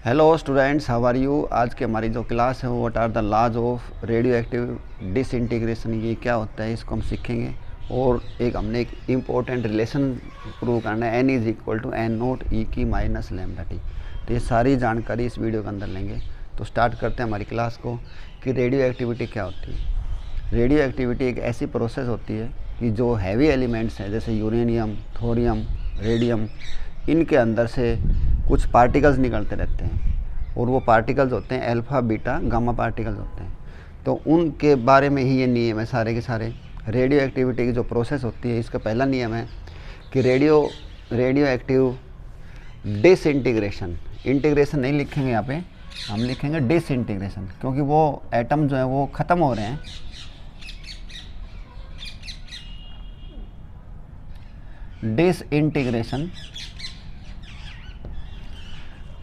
Hello students, how are you. आज की हमारी जो क्लास है वो what are the laws of radioactive disintegration, ये क्या होता है इसको हम सीखेंगे। और हमने एक इम्पोर्टेंट रिलेशन प्रूव करना है, N is equal to N naught e की माइनस लैम्डा टी। तो ये सारी जानकारी इस वीडियो के अंदर लेंगे। तो स्टार्ट करते हैं हमारी क्लास को कि रेडियो एक्टिविटी क्या होती है। रेडियो एक्टिविटी एक ऐसी प्रोसेस होती है कि जो हैवी एलिमेंट्स हैं जैसे यूरेनियम, थोरियम, रेडियम, इनके अंदर से कुछ पार्टिकल्स निकलते रहते हैं और वो पार्टिकल्स होते हैं अल्फ़ा, बीटा, गामा पार्टिकल्स होते हैं। तो उनके बारे में ही ये नियम है सारे के सारे। रेडियो एक्टिविटी की जो प्रोसेस होती है, इसका पहला नियम है कि रेडियो एक्टिव डिसइंटीग्रेशन, इंटीग्रेशन नहीं लिखेंगे यहाँ पे, हम लिखेंगे डिसइंटीग्रेशन, क्योंकि वो एटम जो है वो ख़त्म हो रहे हैं। Disintegration,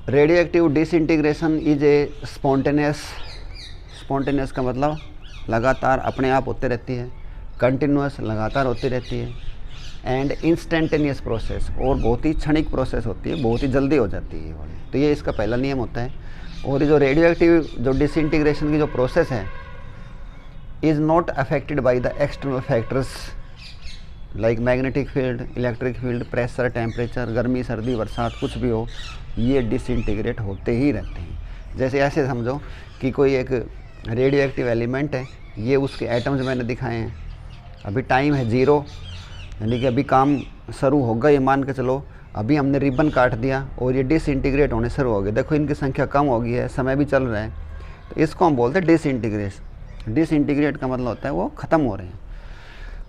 radio active disintegration is a spontaneous का मतलब लगातार अपने आप होते रहती है, कंटिन्यूस लगातार होती रहती है, एंड इंस्टेंटेनियस प्रोसेस, और बहुत ही क्षणिक प्रोसेस होती है, बहुत ही जल्दी हो जाती है ये वाली। तो ये इसका पहला नियम होता है। और ये जो रेडियो एक्टिव जो डिसइंटीग्रेशन की जो प्रोसेस है is not affected by the external factors like magnetic field, electric field, pressure, temperature, गर्मी, सर्दी, बरसात, कुछ भी हो, ये डिसइंटीग्रेट होते ही रहते हैं। जैसे ऐसे समझो कि कोई एक रेडियो एक्टिव एलिमेंट है, ये उसके एटम्स मैंने दिखाए हैं, अभी टाइम है 0, यानी कि अभी काम शुरू होगा, ये मान के चलो अभी हमने रिबन काट दिया और ये डिसइंटीग्रेट होने शुरू हो गए। देखो इनकी संख्या कम हो गई है, समय भी चल रहा है, तो इसको हम बोलते हैं डिसइंटीग्रेशन। डिसइंटीग्रेट का मतलब होता है वो ख़त्म हो रहे हैं।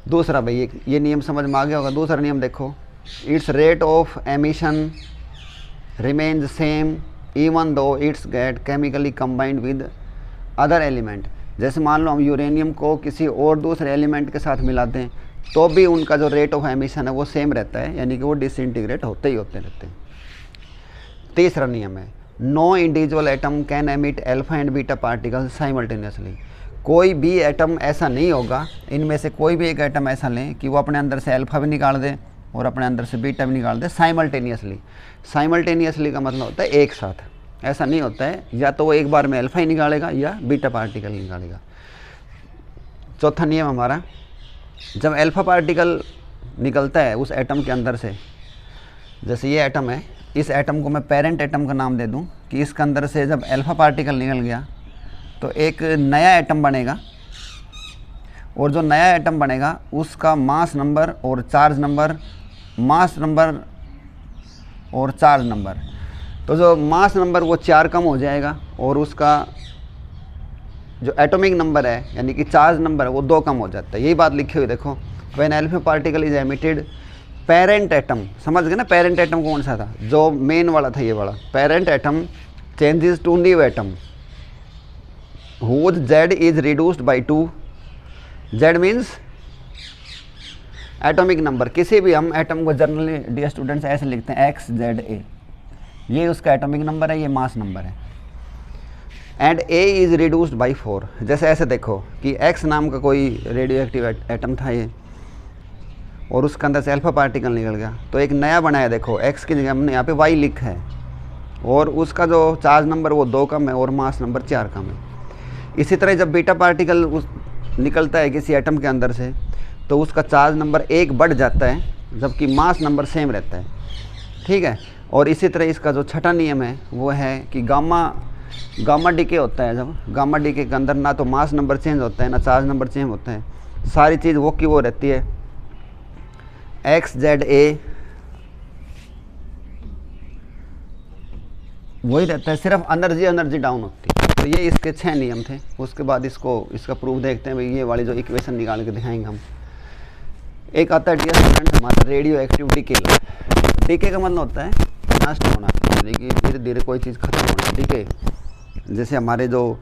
दूसरा भाई ये नियम समझ में आ गया होगा। दूसरा नियम देखो, it's rate of emission remains same even though it's get chemically combined with other element। जैसे मान लो हम यूरेनियम को किसी और दूसरे एलिमेंट के साथ मिलाते हैं तो भी उनका जो रेट ऑफ एमिशन है वो सेम रहता है, यानी कि वो डिसइंटीग्रेट होते ही होते रहते हैं। तीसरा नियम है, no individual atom can emit alpha and beta particles simultaneously. कोई भी एटम ऐसा नहीं होगा, इनमें से कोई भी एक एटम ऐसा लें कि वो अपने अंदर से अल्फा भी निकाल दे और अपने अंदर से बीटा भी निकाल दे साइमल्टेनियसली। साइमल्टेनियसली का मतलब होता है एक साथ, ऐसा नहीं होता है, या तो वो एक बार में अल्फा ही निकालेगा या बीटा पार्टिकल निकालेगा। चौथा नियम हमारा, जब अल्फा पार्टिकल निकलता है उस एटम के अंदर से, जैसे ये एटम है, इस एटम को मैं पेरेंट एटम का नाम दे दूं कि इसके अंदर से जब अल्फा पार्टिकल निकल गया तो एक नया एटम बनेगा, और जो नया एटम बनेगा उसका मास नंबर और चार्ज नंबर, मास नंबर और चार्ज नंबर, तो जो मास नंबर वो 4 कम हो जाएगा और उसका जो एटॉमिक नंबर है यानी कि चार्ज नंबर है वो 2 कम हो जाता है। यही बात लिखी हुई देखो, when alpha particle is emitted, parent atom, समझ गए ना पेरेंट एटम कौन सा था, जो मेन वाला था, ये वाला parent atom changes to new atom whose Z is reduced by 2। Z means atomic number. किसी भी हम एटम को जनरली डियर स्टूडेंट्स ऐसे लिखते हैं XZA, ये उसका एटॉमिक नंबर है, ये मास नंबर है। And A is reduced by 4। जैसे ऐसे देखो कि X नाम का कोई रेडियो एक्टिव एटम था ये, और उसके अंदर से अल्फा पार्टिकल निकल गया, तो एक नया बनाया, देखो X की जगह हमने यहाँ पे Y लिखा है, और उसका जो चार्ज नंबर वो 2 कम है और मास नंबर 4 कम है। इसी तरह जब बीटा पार्टिकल निकलता है किसी एटम के अंदर से तो उसका चार्ज नंबर 1 बढ़ जाता है जबकि मास नंबर सेम रहता है, ठीक है। और इसी तरह इसका जो छठा नियम है वो है कि गामा डीके होता है, जब गामा डीके के अंदर ना तो मास नंबर चेंज होता है ना चार्ज नंबर चेंज होता है, सारी चीज़ वो की वो रहती है, XZA वही रहता है, सिर्फ एनर्जी डाउन होती है। तो ये इसके 6 नियम थे। उसके बाद इसका प्रूफ देखते हैं भाई, ये वाली जो इक्वेशन निकाल के दिखाएंगे हम। एक आता है डियर स्टूडेंट्स हमारा रेडियो एक्टिव डीके। डीके का मतलब होता है नष्ट होना, यानी कि धीरे धीरे कोई चीज़ खत्म होना। डीके जैसे हमारे जो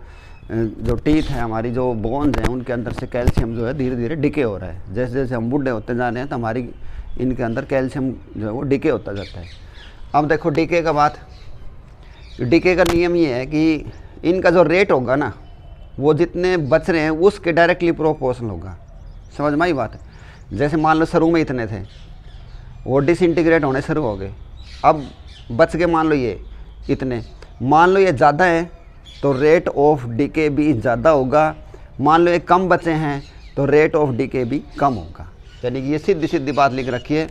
टीथ है, हमारी जो बोन्स हैं, उनके अंदर से कैल्शियम जो है धीरे धीरे डीके हो रहा है। जैसे जैसे हम बूढ़े होते जा रहे हैं तो हमारी इनके अंदर कैल्शियम जो है वो डीके होता जाता है। अब देखो डीके का बात, डीके का नियम ये है कि इनका जो रेट होगा ना वो जितने बच रहे हैं उसके डायरेक्टली प्रोपोर्शनल होगा। समझ में आई बात है। जैसे मान लो शुरू में इतने थे, वो डिसइंटीग्रेट होने शुरू हो गए, अब बच के मान लो ये इतने, मान लो ये ज़्यादा है तो रेट ऑफ डीके भी ज़्यादा होगा, मान लो ये कम बचे हैं तो रेट ऑफ डीके भी कम होगा। यानी कि ये सीधी सीधी बात लिख रखी है,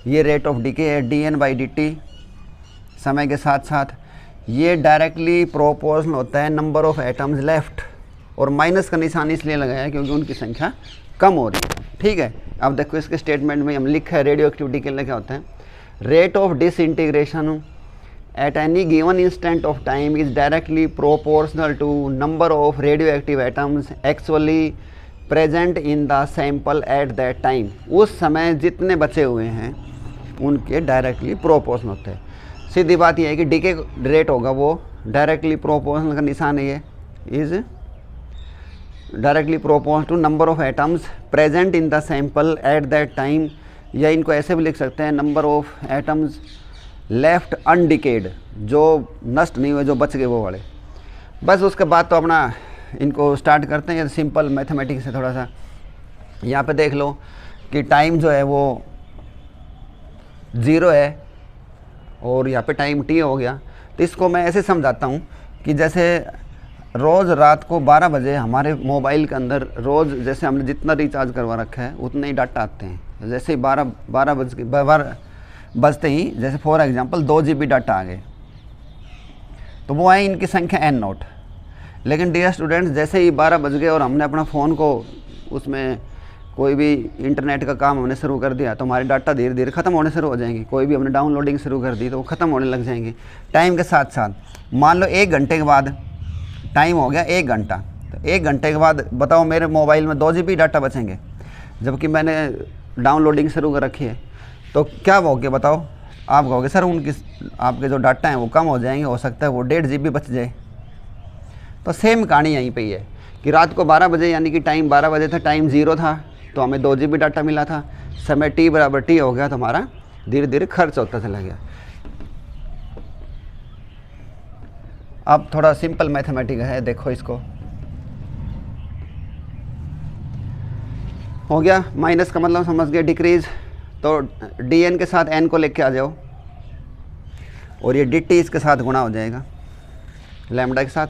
ये रेट ऑफ डीके है dN/dt समय के साथ साथ, ये डायरेक्टली प्रोपोर्शनल होता है नंबर ऑफ एटम्स लेफ्ट, और माइनस का निशान इसलिए लगाया है क्योंकि उनकी संख्या कम हो रही है। ठीक है, अब देखो इसके स्टेटमेंट में हम लिखा है रेडियो एक्टिविटी के लिए क्या होता है, rate of disintegration at any given instant of time is directly proportional to number of radioactive atoms actually present in the sample at that time। उस समय जितने बचे हुए हैं उनके डायरेक्टली प्रोपोर्शनल होते हैं। सीधी बात यह है कि डीके रेट होगा वो डायरेक्टली प्रोपोर्शनल का निशान है, ये is directly proportional to number of atoms present in the sample at that time, या इनको ऐसे भी लिख सकते हैं number of atoms left undecayed, जो नष्ट नहीं हुए, जो बच गए वो वाले। बस उसके बाद तो अपना इनको स्टार्ट करते हैं। ये सिंपल मैथमेटिक्स है थोड़ा सा। यहाँ पे देख लो कि टाइम जो है वो 0 है और यहाँ पे टाइम t हो गया। तो इसको मैं ऐसे समझाता हूँ कि जैसे रोज़ रात को 12 बजे हमारे मोबाइल के अंदर रोज़ जैसे हमने जितना रिचार्ज करवा रखा है उतने ही डाटा आते हैं। जैसे ही 12 बजते ही जैसे फॉर एग्जांपल 2 GB डाटा आ गए तो वो आए, इनकी संख्या n0। लेकिन डियर स्टूडेंट्स जैसे ही 12 बज गए और हमने अपना फ़ोन को उसमें कोई भी इंटरनेट का काम हमने शुरू कर दिया तो हमारे डाटा धीरे धीरे ख़त्म होने शुरू हो जाएंगे। कोई भी हमने डाउनलोडिंग शुरू कर दी तो वो ख़त्म होने लग जाएंगे टाइम के साथ साथ। मान लो 1 घंटे के बाद टाइम हो गया 1 घंटा, तो 1 घंटे के बाद बताओ मेरे मोबाइल में 2 GB डाटा बचेंगे, जबकि मैंने डाउनलोडिंग शुरू कर रखी है। तो क्या होगे बताओ, आप कहोगे सर उनकी आपके जो डाटा हैं वो कम हो जाएंगे, हो सकता है वो 1.5 GB बच जाए। तो सेम कहानी यहीं पे ही है कि रात को 12 बजे यानी कि टाइम 12 बजे था, टाइम 0 था तो हमें 2 GB डाटा मिला था, समय t = t हो गया तो हमारा धीरे धीरे खर्च होता चला गया। अब थोड़ा सिंपल मैथमेटिक्स है, देखो इसको हो गया। माइनस का मतलब समझ गए डिक्रीज, तो dn के साथ n को लेके आ जाओ और ये dt इसके साथ गुणा हो जाएगा लैम्डा के साथ।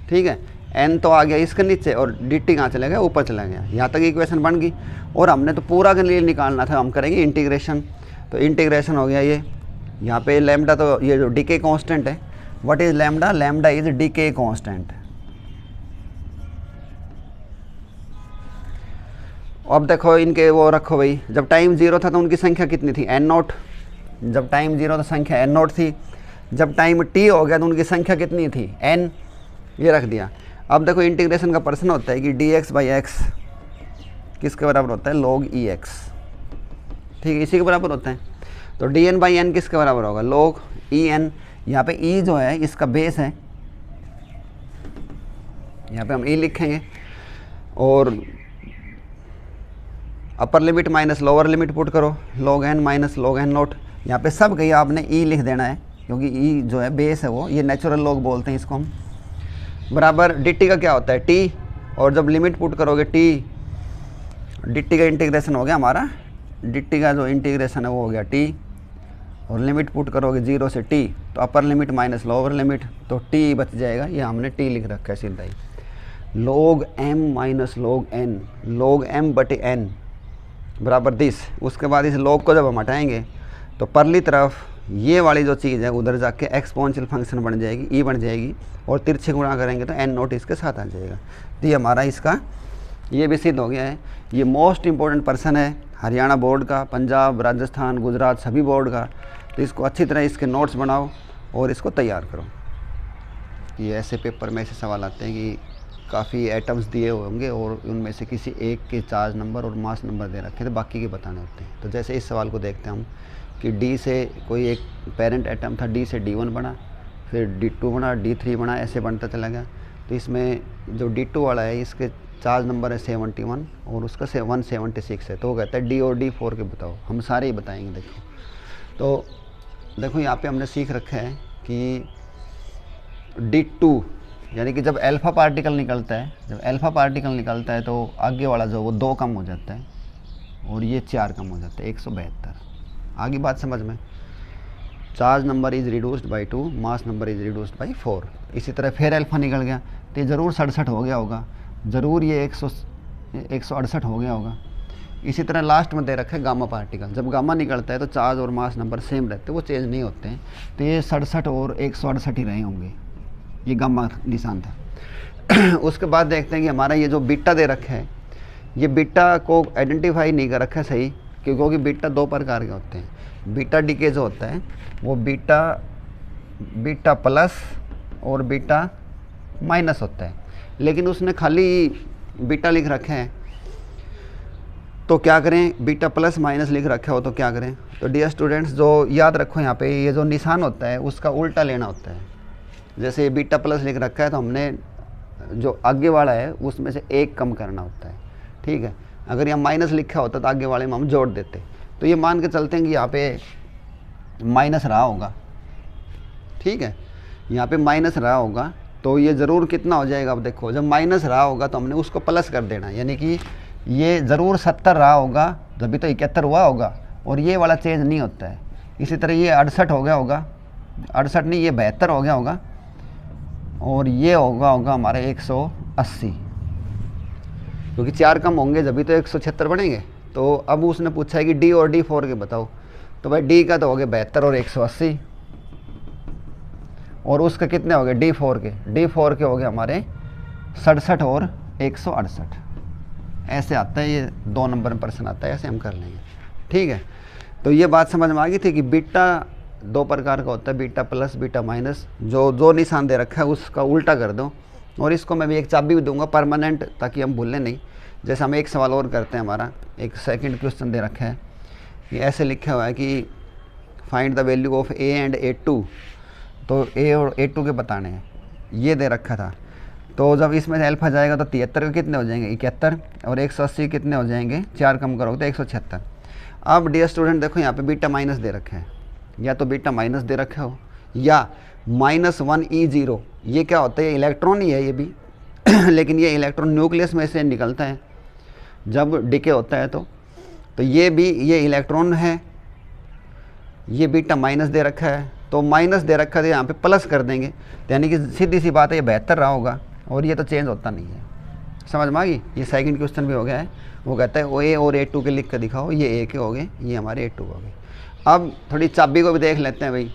ठीक है, n तो आ गया इसके नीचे और dt कहाँ चला गया, ऊपर चला गया। यहाँ तक इक्वेशन बन गई और हमने तो पूरा के लिए निकालना था, हम करेंगे इंटीग्रेशन। तो इंटीग्रेशन हो गया ये, यहाँ पे लैम्डा तो ये जो डीके कांस्टेंट है, what is lambda, lambda is decay constant. अब देखो इनके वो रखो भाई, जब टाइम 0 था तो उनकी संख्या कितनी थी, n0। जब टाइम 0 तो संख्या n0 थी, जब टाइम t हो गया तो उनकी संख्या कितनी थी, n, ये रख दिया। अब देखो इंटीग्रेशन का प्रश्न होता है कि dx/x किसके बराबर होता है, log ex। ठीक है, इसी के बराबर होता है। तो dn/n किसके बराबर होगा, log en। यहाँ पे e जो है इसका बेस है, यहाँ पे हम e लिखेंगे और upper limit minus lower limit put करो, log n minus log n0। यहाँ पे सब कहीं आपने e लिख देना है क्योंकि e जो है बेस है वो, ये नेचुरल लॉग बोलते हैं इसको हम। बराबर dt का क्या होता है t, और जब लिमिट पुट करोगे t, dt का इंटीग्रेशन हो गया हमारा, dt का जो इंटीग्रेशन है वो हो गया t, और लिमिट पुट करोगे 0 से t, तो upper limit minus lower limit, तो t बच जाएगा। ये हमने t लिख रखा है सीधा ही, log m minus log n, log m बटे n बराबर दिस। उसके बाद इस log को जब हम हटाएंगे तो परली तरफ ये वाली जो चीज़ है उधर जाके एक्सपोनेंशियल फंक्शन बन जाएगी, e बन जाएगी, और तिरछे गुणा करेंगे तो n0 इसके साथ आ जाएगा। तो ये हमारा इसका ये भी सिद्ध हो गया है। ये मोस्ट इम्पोर्टेंट पर्सन है हरियाणा बोर्ड का, पंजाब, राजस्थान, गुजरात सभी बोर्ड का। तो इसको अच्छी तरह इसके नोट्स बनाओ और इसको तैयार करो। ये ऐसे पेपर में ऐसे सवाल आते हैं कि काफ़ी एटम्स दिए होंगे और उनमें से किसी एक के चार्ज नंबर और मास नंबर दे रखे तो बाकी के बताने होते हैं। तो जैसे इस सवाल को देखते हैं हम कि D से कोई एक पेरेंट एटम था, D से D1 बना, फिर D2 बना, D3 बना, ऐसे बनता चला गया। तो इसमें जो D2 वाला है इसके चार्ज नंबर है 71 और उसका 176 है। तो वो कहता है D और D4 के बताओ, हम सारे ही बताएंगे। देखो तो देखो यहाँ पे हमने सीख रखा है कि D2 यानी कि जब अल्फ़ा पार्टिकल निकलता है, जब अल्फ़ा पार्टिकल निकलता है तो आगे वाला जो वो 2 कम हो जाता है और ये 4 कम हो जाता है, 172। आगे बात समझ में। Charge number is reduced by 2, mass number is reduced by 4। इसी तरह फिर अल्फा निकल गया तो ये ज़रूर 67 हो गया होगा, ज़रूर ये 168 हो गया होगा। इसी तरह लास्ट में दे रखा है गामा पार्टिकल। जब गामा निकलता है तो चार्ज और मास नंबर सेम रहते हैं, वो चेंज नहीं होते हैं। तो ये 67 और 168 ही रहे होंगे, ये गामा निशान था। उसके बाद देखते हैं कि हमारा ये जो बीटा दे रखा है, ये बीटा को आइडेंटिफाई नहीं कर रखा है सही, क्योंकि बीटा दो प्रकार के होते हैं। बीटा डीके जो होता है वो बीटा प्लस और बीटा माइनस होता है, लेकिन उसने खाली बीटा लिख रखे हैं। तो क्या करें, बीटा प्लस माइनस लिख रखा हो तो क्या करें। तो डियर स्टूडेंट्स, जो याद रखो यहाँ पे ये जो निशान होता है उसका उल्टा लेना होता है। जैसे बीटा प्लस लिख रखा है तो हमने जो आगे वाला है उसमें से एक कम करना होता है, ठीक है। अगर यहाँ माइनस लिखा होता तो आगे वाले में हम जोड़ देते। तो ये मान के चलते हैं कि यहाँ पे माइनस रहा होगा, ठीक है, यहाँ पे माइनस रहा होगा। तो ये ज़रूर कितना हो जाएगा, अब देखो जब माइनस रहा होगा तो हमने उसको प्लस कर देना, यानी कि ये ज़रूर 70 रहा होगा, जब भी तो 71 हुआ होगा, और ये वाला चेंज नहीं होता है। इसी तरह ये 68 हो गया होगा, 68 नहीं, ये 72 हो गया होगा, और ये होगा हमारा 180, क्योंकि 4 कम होंगे जब भी तो 176 बनेंगे। तो अब उसने पूछा है कि डी और D4 के बताओ। तो भाई डी का तो हो गया 72 और 180, और उसका कितने हो गए D4 के हो गए हमारे 67 और 168। ऐसे आता है, ये 2 नंबर में प्रश्न आता है, ऐसे हम कर लेंगे, ठीक है। तो ये बात समझ में आ गई थी कि बीटा 2 प्रकार का होता है, बीटा प्लस बीटा माइनस। जो निशान दे रखा है उसका उल्टा कर दो। और इसको मैं भी एक चाबी भी दूंगा परमानेंट, ताकि हम भूलें नहीं। जैसे हम एक सवाल और करते हैं, हमारा एक सेकंड क्वेश्चन दे रखा है, ये ऐसे लिखा हुआ है कि find the value of A and A2। तो A और A2 के बताने हैं, ये दे रखा था। तो जब इसमें से अल्फा जाएगा तो 73 के कितने हो जाएंगे 71, और 180 कितने हो जाएंगे, 4 कम करोगे तो 176। अब डियर स्टूडेंट देखो यहाँ पे बीटा माइनस दे रखे हैं, या तो बीटा माइनस दे रखे हो या -1E0। ये क्या होता है, इलेक्ट्रॉन ही है ये भी लेकिन ये इलेक्ट्रॉन न्यूक्लियस में से निकलता है जब डिके होता है। तो ये भी ये इलेक्ट्रॉन है, ये बीटा माइनस दे रखा है, तो माइनस दे रखा है तो यहाँ पे प्लस कर देंगे। तो यानी कि सीधी सी बात है, ये 72 रहा होगा, और ये तो चेंज होता नहीं है। समझ में आ गई। ये सेकंड क्वेश्चन भी हो गया है, वो कहता है ओ A और A2 के लिख कर दिखाओ। ये A के हो गए, ये हमारे A2 हो गए। अब थोड़ी चाबी को भी देख लेते हैं भाई,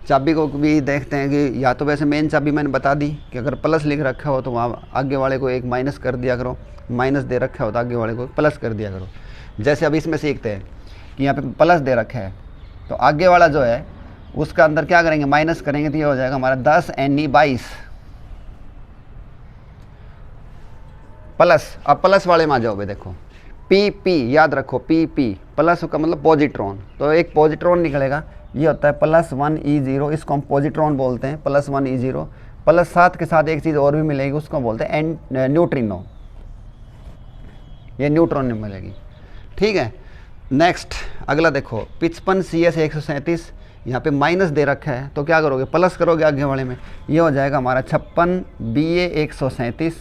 चाबी को भी देखते हैं कि या तो वैसे मेन चाबी मैंने बता दी कि अगर प्लस लिख रखा हो तो वहाँ आगे वाले को एक माइनस कर दिया करो, माइनस दे रखा हो तो आगे वाले को प्लस कर दिया करो। जैसे अब इसमें सीखते हैं कि यहाँ पे प्लस दे रखा है, तो आगे वाला जो है उसका अंदर क्या करेंगे, माइनस करेंगे, तो ये हो जाएगा हमारा 10 Ni 22 प्लस। अब प्लस वाले में आ जाओ भाई, देखो PP याद रखो, PP प्लस का मतलब पॉजिट्रॉन, तो एक पॉजिट्रॉन निकलेगा, ये होता है +1E0, इसको हम पॉजिट्रॉन बोलते हैं, +1E0। प्लस 7 के साथ एक चीज़ और भी मिलेगी, उसको बोलते हैं न्यूट्रिनो, ये न्यूट्रॉन में मिलेगी, ठीक है। नेक्स्ट अगला देखो 55 CS 137, यहाँ पे माइनस दे रखा है, तो क्या करोगे, प्लस करोगे आगे वाले में, ये हो जाएगा हमारा 56 BA 137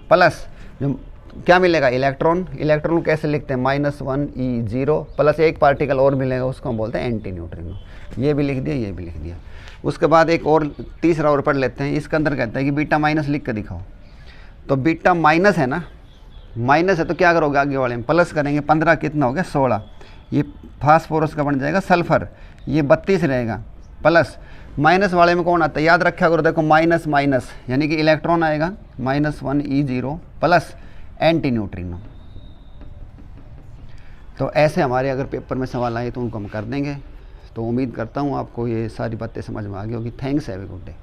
प्लस जो क्या मिलेगा, इलेक्ट्रॉन। इलेक्ट्रॉन कैसे लिखते हैं, -1E0 प्लस एक पार्टिकल और मिलेगा, उसको हम बोलते हैं एंटी न्यूट्रिनो। ये भी लिख दिया, ये भी लिख दिया। उसके बाद एक और तीसरा और पढ़ लेते हैं। इसके अंदर कहता है कि बीटा माइनस लिख कर दिखाओ। तो बीटा माइनस है ना, माइनस है तो क्या करोगे, आगे वाले में प्लस करेंगे। 15 कितना हो गया 16, ये फास्फोरस का बन जाएगा सल्फर, ये 32 रहेगा प्लस। माइनस वाले में कौन आता है, याद रखा करो, देखो माइनस माइनस यानी कि इलेक्ट्रॉन आएगा, -1E0 प्लस एंटी न्यूट्रिनो। तो ऐसे हमारे अगर पेपर में सवाल आए तो उनको हम कर देंगे। तो उम्मीद करता हूँ आपको ये सारी बातें समझ में आ गई होगी। Thanks, have a good day.